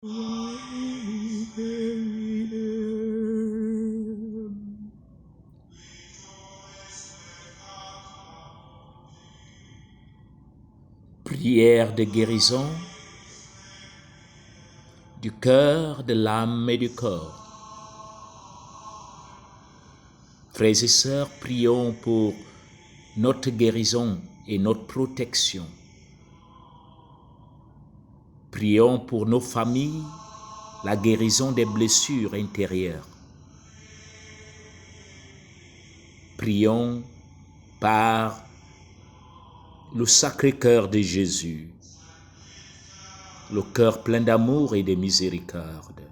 Prière de guérison du cœur, de l'âme et du corps. Frères et sœurs, prions pour notre guérison et notre protection. Prions pour nos familles, la guérison des blessures intérieures. Prions par le Sacré-Cœur de Jésus, le cœur plein d'amour et de miséricorde.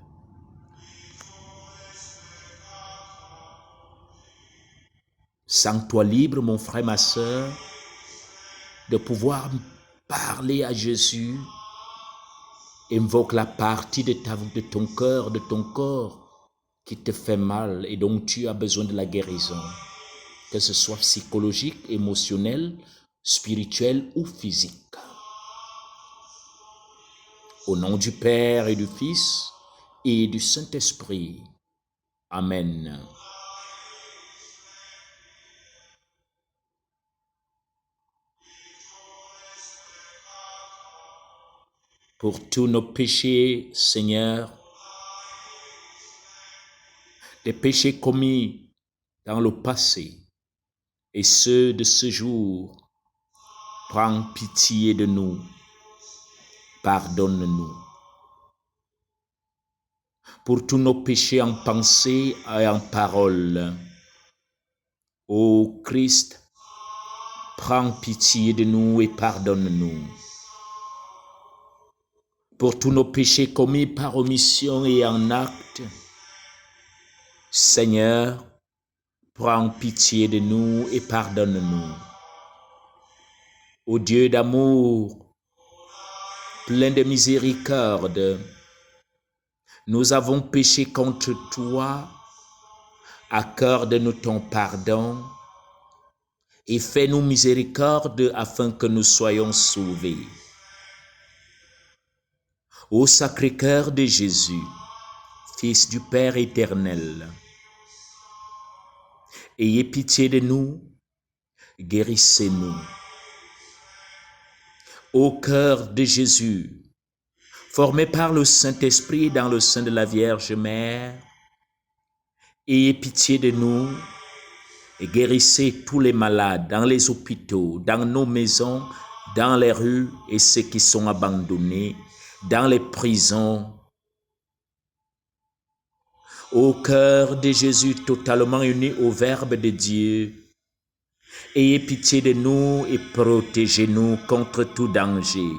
Sens-toi libre, mon frère, ma sœur, de pouvoir parler à Jésus. Invoque la partie de ton cœur, de ton corps qui te fait mal et dont tu as besoin de la guérison, que ce soit psychologique, émotionnel, spirituel ou physique. Au nom du Père et du Fils et du Saint-Esprit. Amen. Pour tous nos péchés, Seigneur, des péchés commis dans le passé et ceux de ce jour, prends pitié de nous, pardonne-nous. Pour tous nos péchés en pensée et en parole, ô Christ, prends pitié de nous et pardonne-nous. Pour tous nos péchés commis par omission et en acte, Seigneur, prends pitié de nous et pardonne-nous. Ô Dieu d'amour, plein de miséricorde, nous avons péché contre toi, accorde-nous ton pardon et fais-nous miséricorde afin que nous soyons sauvés. Ô Sacré-Cœur de Jésus, Fils du Père éternel, ayez pitié de nous, guérissez-nous. Ô cœur de Jésus, formé par le Saint-Esprit dans le sein de la Vierge Mère, ayez pitié de nous et guérissez tous les malades dans les hôpitaux, dans nos maisons, dans les rues et ceux qui sont abandonnés, dans les prisons. Ô cœur de Jésus totalement uni au Verbe de Dieu, ayez pitié de nous et protégez-nous contre tout danger.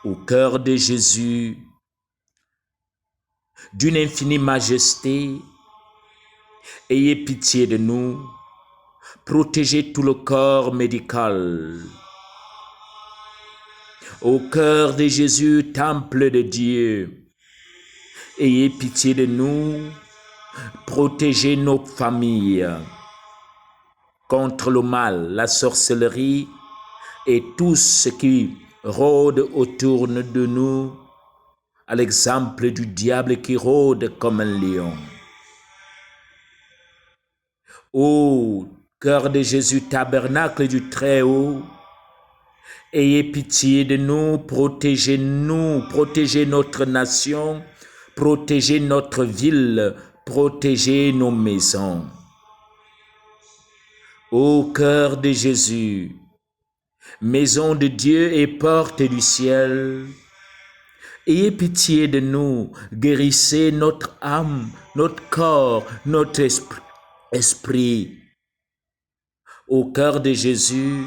Au cœur de Jésus, d'une infinie majesté, ayez pitié de nous, protégez tout le corps médical. Au cœur de Jésus, temple de Dieu, ayez pitié de nous, protégez nos familles contre le mal, la sorcellerie et tout ce qui rôde autour de nous, à l'exemple du diable qui rôde comme un lion. Ô cœur de Jésus, tabernacle du Très-Haut, ayez pitié de nous, protégez notre nation, protégez notre ville, protégez nos maisons. Ô cœur de Jésus, maison de Dieu et porte du ciel, ayez pitié de nous, guérissez notre âme, notre corps, notre esprit. Ô cœur de Jésus,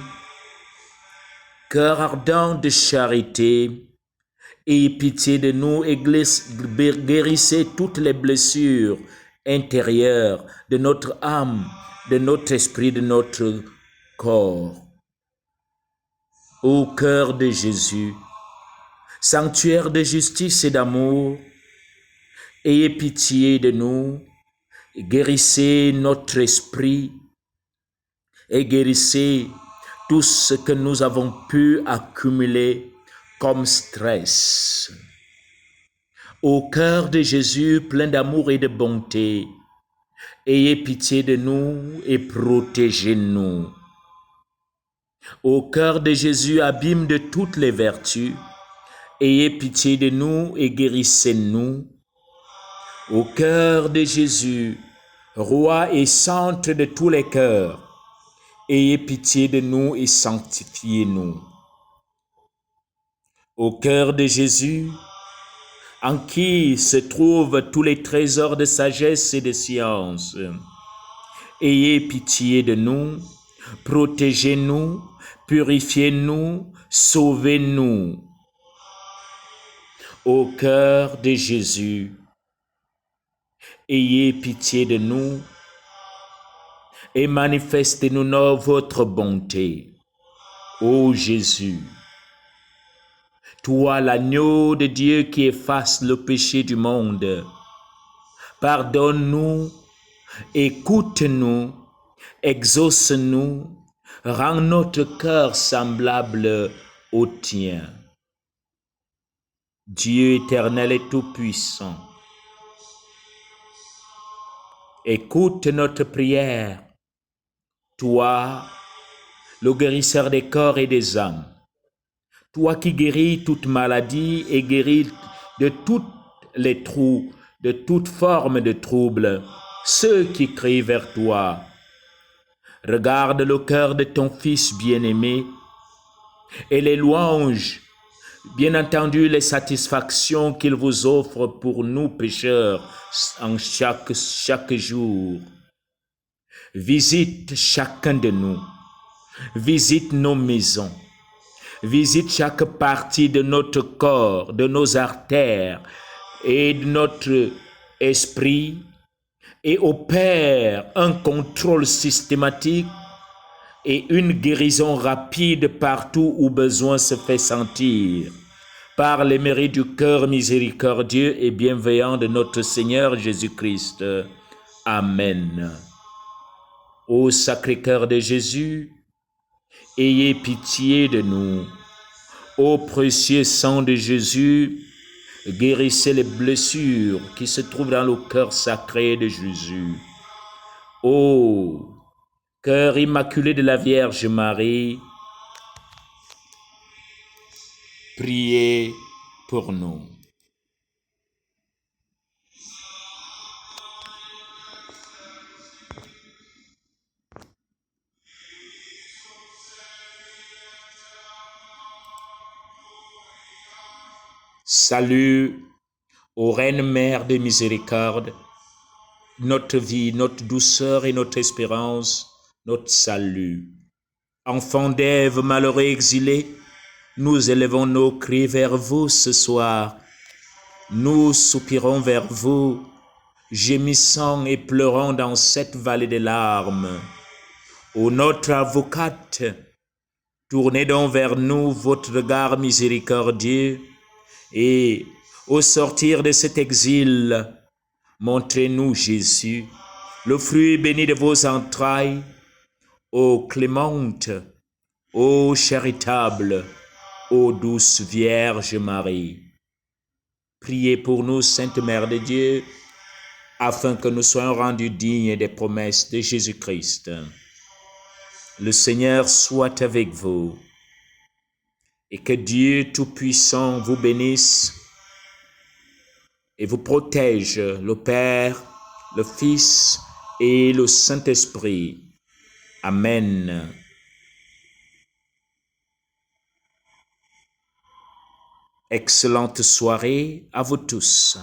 cœur ardent de charité, ayez pitié de nous et guérissez toutes les blessures intérieures de notre âme, de notre esprit, de notre corps. Ô cœur de Jésus, sanctuaire de justice et d'amour, ayez pitié de nous, guérissez notre esprit et guérissez tout ce que nous avons pu accumuler comme stress. Au cœur de Jésus, plein d'amour et de bonté, ayez pitié de nous et protégez-nous. Au cœur de Jésus, abîme de toutes les vertus, ayez pitié de nous et guérissez-nous. Au cœur de Jésus, roi et centre de tous les cœurs, ayez pitié de nous et sanctifiez-nous. Au cœur de Jésus, en qui se trouvent tous les trésors de sagesse et de science, ayez pitié de nous, protégez-nous, purifiez-nous, sauvez-nous. Au cœur de Jésus, ayez pitié de nous et manifestez-nous votre bonté. Ô Jésus, toi l'agneau de Dieu qui efface le péché du monde, pardonne-nous, écoute-nous, exauce-nous, rends notre cœur semblable au tien. Dieu éternel et tout-puissant, écoute notre prière, toi, le guérisseur des corps et des âmes, toi qui guéris toute maladie et guéris de toutes les trous, de toute forme de trouble, ceux qui crient vers toi. Regarde le cœur de ton Fils bien-aimé et les louanges, bien entendu les satisfactions qu'il vous offre pour nous pécheurs en chaque jour. Visite chacun de nous, visite nos maisons, visite chaque partie de notre corps, de nos artères et de notre esprit et opère un contrôle systématique et une guérison rapide partout où besoin se fait sentir, par les mérites du cœur miséricordieux et bienveillant de notre Seigneur Jésus-Christ. Amen. Ô Sacré-Cœur de Jésus, ayez pitié de nous. Ô précieux sang de Jésus, guérissez les blessures qui se trouvent dans le cœur sacré de Jésus. Ô cœur immaculé de la Vierge Marie, priez pour nous. Salut, ô Reine Mère de miséricorde, notre vie, notre douceur et notre espérance, notre salut. Enfants d'Ève, malheureux exilés, nous élevons nos cris vers vous ce soir. Nous soupirons vers vous, gémissant et pleurant dans cette vallée des larmes. Ô notre avocate, tournez donc vers nous votre regard miséricordieux et, au sortir de cet exil, montrez-nous Jésus, le fruit béni de vos entrailles, ô clémente, ô charitable, ô douce Vierge Marie. Priez pour nous, Sainte Mère de Dieu, afin que nous soyons rendus dignes des promesses de Jésus-Christ. Le Seigneur soit avec vous et que Dieu Tout-Puissant vous bénisse et vous protège, le Père, le Fils et le Saint-Esprit. Amen. Excellente soirée à vous tous.